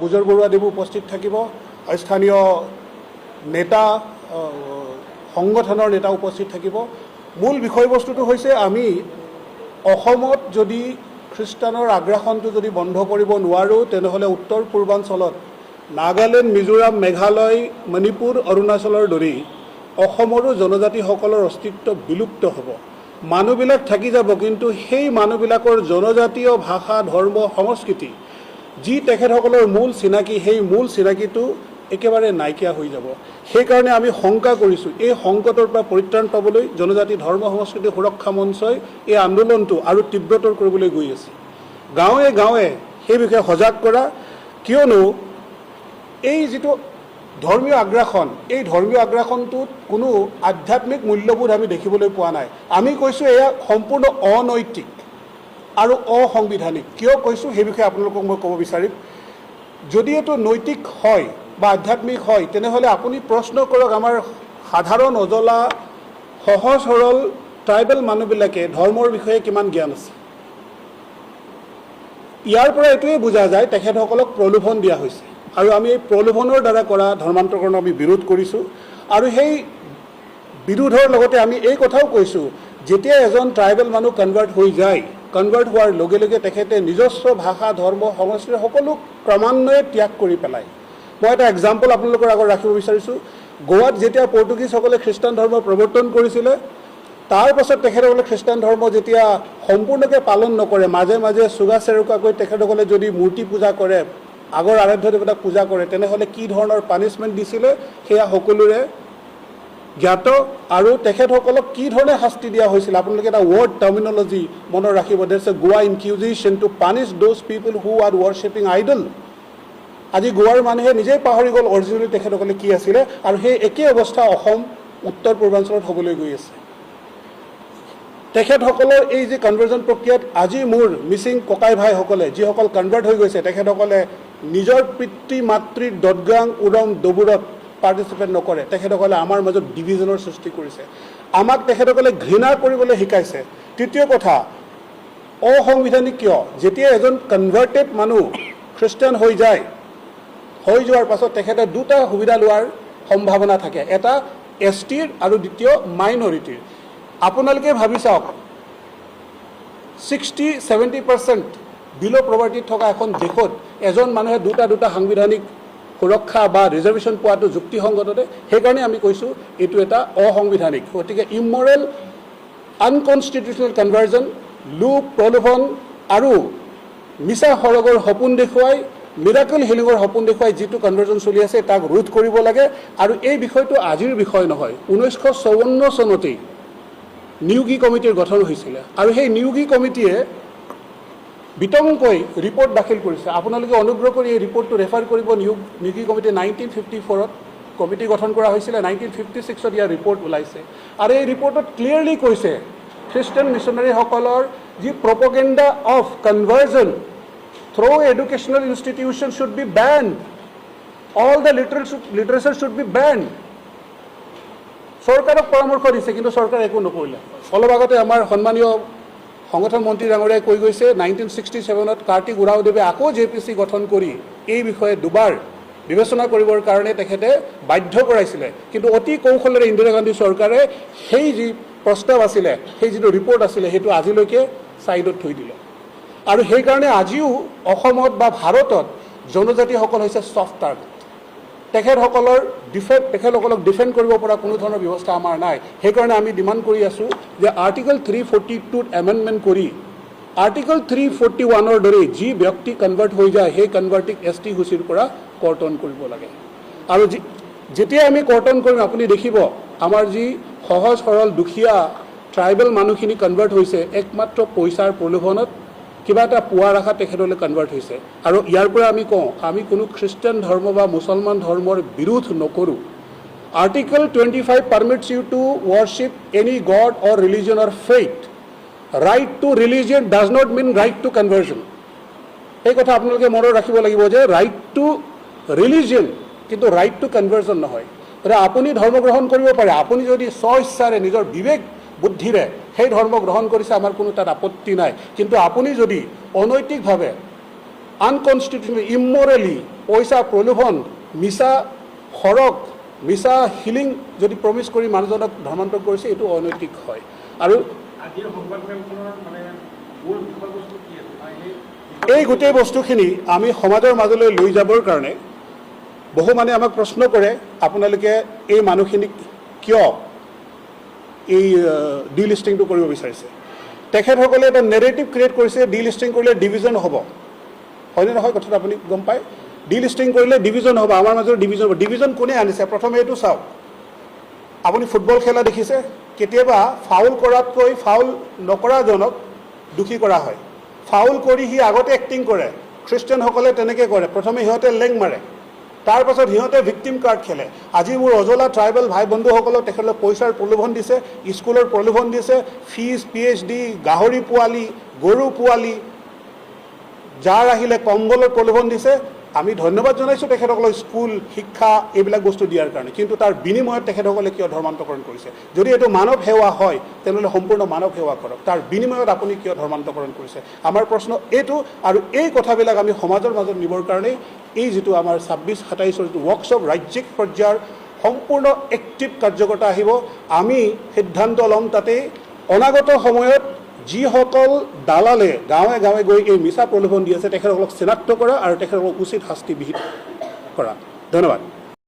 বুজৰ বৰুৱাদেৱো উপস্থিত থাকিব, স্থানীয় নেতা সংগঠনৰ নেতা উপস্থিত থাকিব। মূল বিষয়বস্তুটো হৈছে আমি অসমত যদি খ্ৰীষ্টানৰ আগ্ৰাসনটো যদি বন্ধ কৰিব নোৱাৰোঁ তেনেহ'লে উত্তৰ পূৰ্বাঞ্চলত নাগালেণ্ড, মিজোৰাম, মেঘালয়, মণিপুৰ, অৰুণাচলৰ দৰে অসমৰো জনজাতিসকলৰ অস্তিত্ব বিলুপ্ত হ'ব। মানুহবিলাক থাকি যাব, কিন্তু সেই মানুহবিলাকৰ জনজাতীয় ভাষা, ধৰ্ম, সংস্কৃতি যি তেখেতসকলৰ মূল চিনাকি, সেই মূল চিনাকিটো একেবাৰে নাইকিয়া হৈ যাব। সেইকাৰণে আমি শংকা কৰিছোঁ, এই সংকটৰ পৰা পৰিত্ৰাণ পাবলৈ জনজাতি ধৰ্ম সংস্কৃতি সুৰক্ষা মঞ্চই এই আন্দোলনটো আৰু তীব্ৰতৰ কৰিবলৈ গৈ আছে। গাঁৱে গাঁৱে সেই বিষয়ে সজাগ কৰা, কিয়নো এই যিটো ধৰ্মীয় আগ্ৰাসন, এই ধৰ্মীয় আগ্ৰাসনটোত কোনো আধ্যাত্মিক মূল্যবোধ আমি দেখিবলৈ পোৱা নাই। আমি কৈছোঁ এয়া সম্পূৰ্ণ অনৈতিক আৰু অসাংবিধানিক। কিয় কৈছোঁ সেই বিষয়ে আপোনালোকক মই ক'ব বিচাৰিম। যদি এইটো নৈতিক হয় বা আধ্যাত্মিক হয় তেনেহ'লে আপুনি প্ৰশ্ন কৰক আমাৰ সাধাৰণ অজলা সহজ সৰল ট্ৰাইবেল মানুহবিলাকে ধৰ্মৰ বিষয়ে কিমান জ্ঞান আছে। ইয়াৰ পৰা এইটোৱে বুজা যায় তেখেতসকলক প্ৰলোভন দিয়া হৈছে, আৰু আমি এই প্ৰলোভনৰ দ্বাৰা কৰা ধৰ্মান্তৰকৰণ আমি বিৰোধ কৰিছোঁ। আৰু সেই বিৰোধৰ লগতে আমি এই কথাও কৈছোঁ, যেতিয়া এজন ট্ৰাইবেল মানুহ কনভাৰ্ট হৈ যায়, কনভাৰ্ট হোৱাৰ লগে লগে তেখেতে নিজস্ব ভাষা, ধৰ্ম, সংস্কৃতি সকলো ক্ৰমান্বয়ে ত্যাগ কৰি পেলায়। মই এটা এক্সাম্পল আপোনালোকৰ আগত ৰাখিব বিচাৰিছোঁ। গোৱাত যেতিয়া পৰ্তুগীজসকলে খ্ৰীষ্টান ধৰ্ম প্ৰৱৰ্তন কৰিছিলে, তাৰ পাছত তেখেতসকলে খ্ৰীষ্টান ধৰ্ম যেতিয়া সম্পূৰ্ণকৈ পালন নকৰে, মাজে মাজে চুগা চেৰুকাকৈ তেখেতসকলে যদি মূৰ্তি পূজা কৰে, আগৰ আৰাধ্য দেৱতাক পূজা কৰে, তেনেহ'লে কি ধৰণৰ পানিছমেণ্ট দিছিলে সেয়া সকলোৰে জ্ঞাত। আৰু তেখেতসকলক কি ধৰণে শাস্তি দিয়া হৈছিল, আপোনালোকে এটা ৱৰ্ড টাৰ্মিনলজি মনত ৰাখিব। There is a Goa inquisition to punish those people who are worshipping idol. আজি গোৱাৰ মানুহে নিজেই পাহৰি গ'ল অৰিজিনেলি তেখেতসকলে কি আছিলে, আৰু সেই একেই অৱস্থা অসম উত্তৰ পূৰ্বাঞ্চলত হ'বলৈ গৈ আছে। তেখেতসকলৰ এই যে কনভাৰ্জন প্ৰক্ৰিয়াত আজি মোৰ মিচিং ককাই ভাইসকলে যিসকল কনভাৰ্ট হৈ গৈছে, তেখেতসকলে নিজৰ পিতৃ মাতৃৰ দদগাং, উৰম, দবুৰত পাৰ্টিচিপেট নকৰে। তেখেতসকলে আমাৰ মাজত ডিভিজনৰ সৃষ্টি কৰিছে, আমাক তেখেতসকলে ঘৃণা কৰিবলৈ শিকাইছে। তৃতীয় কথা, অসাংবিধানিক কিয়? যেতিয়া এজন কনভাৰ্টেড মানুহ খ্ৰীষ্টান হৈ যায়, হৈ যোৱাৰ পাছত তেখেতে দুটা সুবিধা লোৱাৰ সম্ভাৱনা থাকে, এটা STৰ আৰু দ্বিতীয় মাইনৰিটিৰ। আপোনালোকে ভাবি চাওক, 60-70% বিল' প্ৰভাৰ্টিত থকা এখন দেশত এজন মানুহে দুটা সাংবিধানিক সুৰক্ষা বা ৰিজাৰ্ভেশ্যন পোৱাটো যুক্তিসংগততে। সেইকাৰণে আমি কৈছোঁ এইটো এটা অসাংবিধানিক। গতিকে ইমৰেল, আনকনষ্টিটিউচনেল কনভাৰ্জন, লোভ, প্ৰলোভন আৰু মিছা সৰগৰ সপোন দেখুৱাই, মিৰাকল হিলিঙৰ সপোন দেখুৱাই যিটো কনভাৰ্জন চলি আছে তাক ৰোধ কৰিব লাগে। আৰু এই বিষয়টো আজিৰ বিষয় নহয়, 1954 চনতেই নিয়োগী কমিটিৰ গঠন হৈছিলে, আৰু সেই নিয়োগী কমিটিয়ে বিতংকৈ ৰিপৰ্ট দাখিল কৰিছে। আপোনালোকে অনুগ্ৰহ কৰি এই ৰিপৰ্টটো ৰেফাৰ কৰিব। নিয়োগী কমিটি 1954ত কমিটি গঠন কৰা হৈছিলে, 1956ত ইয়াৰ ৰিপৰ্ট ওলাইছে। আৰু এই ৰিপৰ্টত ক্লিয়াৰলি কৈছে খ্ৰীষ্টান মিছনাৰীসকলৰ যি propaganda of conversion through educational institution should be banned, all the literature should be banned. চৰকাৰক পৰামৰ্শ দিছে, কিন্তু চৰকাৰে একো নকৰিলে। অলপ আগতে আমাৰ সন্মানীয় সংগঠন মন্ত্ৰী ডাঙৰীয়াই কৈ গৈছে, 1967ত কাৰ্তিক উৰাওদেৱে আকৌ JPC গঠন কৰি এই বিষয়ে দুবাৰ বিবেচনা কৰিবৰ কাৰণে তেখেতে বাধ্য কৰাইছিলে, কিন্তু অতি কৌশলেৰে ইন্দিৰা গান্ধী চৰকাৰে সেই যি প্ৰস্তাৱ আছিলে, সেই যিটো ৰিপৰ্ট আছিলে, সেইটো আজিলৈকে ছাইডত থৈ দিলে। আৰু সেইকাৰণে আজিও অসমত বা ভাৰতত জনজাতিসকল হৈছে ছফ্ট টাৰ্গেট। তেখেতসকলক ডিফেণ্ড কৰিব পৰা কোনো ধৰণৰ ব্যৱস্থা আমাৰ নাই। সেইকাৰণে আমি ডিমাণ্ড কৰি আছোঁ যে আৰ্টিকল 342ত এমেণ্ডমেণ্ট কৰি আৰ্টিকল 341ৰ দৰে যি ব্যক্তি কনভাৰ্ট হৈ যায় সেই কনভাৰ্টিক ST সূচীৰ পৰা কৰ্তন কৰিব লাগে। আৰু যেতিয়া আমি কৰ্তন কৰিম, আপুনি দেখিব আমাৰ যি সহজ সৰল দুখীয়া ট্ৰাইবেল মানুহখিনি কনভাৰ্ট হৈছে একমাত্ৰ পইচাৰ প্ৰলোভনত, কিবা এটা পোৱাৰ আশা তেখেতলৈ কনভাৰ্ট হৈছে। আৰু ইয়াৰ পৰা আমি কওঁ, আমি কোনো খ্ৰীষ্টান ধৰ্ম বা মুছলমান ধৰ্মৰ বিৰোধ নকৰোঁ। Article 25 permits you to worship any god or religion or faith. Right to religion does not mean right to conversion. এই কথা আপোনালোকে মনত ৰাখিব লাগিব যে ৰাইট টু ৰিলিজন, কিন্তু ৰাইট টু কনভাৰ্জন নহয়। গতিকে আপুনি ধৰ্ম গ্ৰহণ কৰিব পাৰে, আপুনি যদি স্বইচ্ছাৰে নিজৰ বিবেক বুদ্ধিৰে সেই ধৰ্ম গ্ৰহণ কৰিছে, আমাৰ কোনো তাত আপত্তি নাই। কিন্তু আপুনি যদি অনৈতিকভাৱে আনকনষ্টিটিউচনেল ইমৰেলি পইচা প্ৰলোভন মিছা সৰক মিছা হিলিং যদি প্ৰমিছ কৰি মানুহজনক ধৰ্মান্তৰ কৰিছে এইটো অনৈতিক হয়। আৰু এই গোটেই বস্তুখিনি আমি সমাজৰ মাজলৈ লৈ যাবৰ কাৰণে বহু মানে আমাক প্ৰশ্ন কৰে আপোনালোকে এই মানুহখিনিক কিয় এই ডিলিষ্টিংটো কৰিব বিচাৰিছে। তেখেতসকলে এটা নেৰেটিভ ক্ৰিয়েট কৰিছে ডিলিষ্টিং কৰিলে ডিভিজন হ'ব, হয়নে নহয় কথাটো আপুনি গম পায়? ডিলিষ্টিং কৰিলে ডিভিজন হ'ব, আমাৰ মাজত ডিভিজন হ'ব। ডিভিজন কোনে আনিছে প্ৰথমে এইটো চাওক। আপুনি ফুটবল খেলা দেখিছে, কেতিয়াবা ফাউল কৰাতকৈ ফাউল নকৰাজনক দোষী কৰা হয়। ফাউল কৰি সি আগতে এক্টিং কৰে, খ্ৰীষ্টিয়ানসকলে তেনেকৈ কৰে, প্ৰথমে সিহঁতে লেং মাৰে, তাৰপাছত সিহঁতে ভিক্টিম কাৰ্ড খেলে। আজি মোৰ অজলা ট্ৰাইবেল ভাই বন্ধুসকলক তেখেতলোকে পইচাৰ প্ৰলোভন দিছে, স্কুলৰ প্ৰলোভন দিছে, ফিজ PhD, গাহৰি পোৱালি, গৰু পোৱালি, যাৰ আহিলে কম্বলৰ প্ৰলোভন দিছে। আমি ধন্যবাদ জনাইছোঁ তেখেতসকলক স্কুল শিক্ষা এইবিলাক বস্তু দিয়াৰ কাৰণে, কিন্তু তাৰ বিনিময়ত তেখেতসকলে কিয় ধৰ্মান্তকৰণ কৰিছে? যদি এইটো মানৱ সেৱা হয় তেনেহ'লে সম্পূৰ্ণ মানৱ সেৱা কৰক, তাৰ বিনিময়ত আপুনি কিয় ধৰ্মান্তকৰণ কৰিছে? আমাৰ প্ৰশ্ন এইটো। আৰু এই কথাবিলাক আমি সমাজৰ মাজত নিবৰ কাৰণেই এই যিটো আমাৰ 26-27 যিটো ৱৰ্কশ্বপ ৰাজ্যিক পৰ্যায়ৰ সম্পূৰ্ণ এক্টিভ কাৰ্যকৰ্তা আহিব, আমি সিদ্ধান্ত ল'ম তাতে অনাগত সময়ত যিসকল দালালে গাঁৱে গাঁৱে গৈ এই মিছা প্ৰলোভন দি আছে তেখেতসকলক চিনাক্ত কৰা আৰু তেখেতসকলক উচিত শাস্তি বিহিত কৰা। ধন্যবাদ।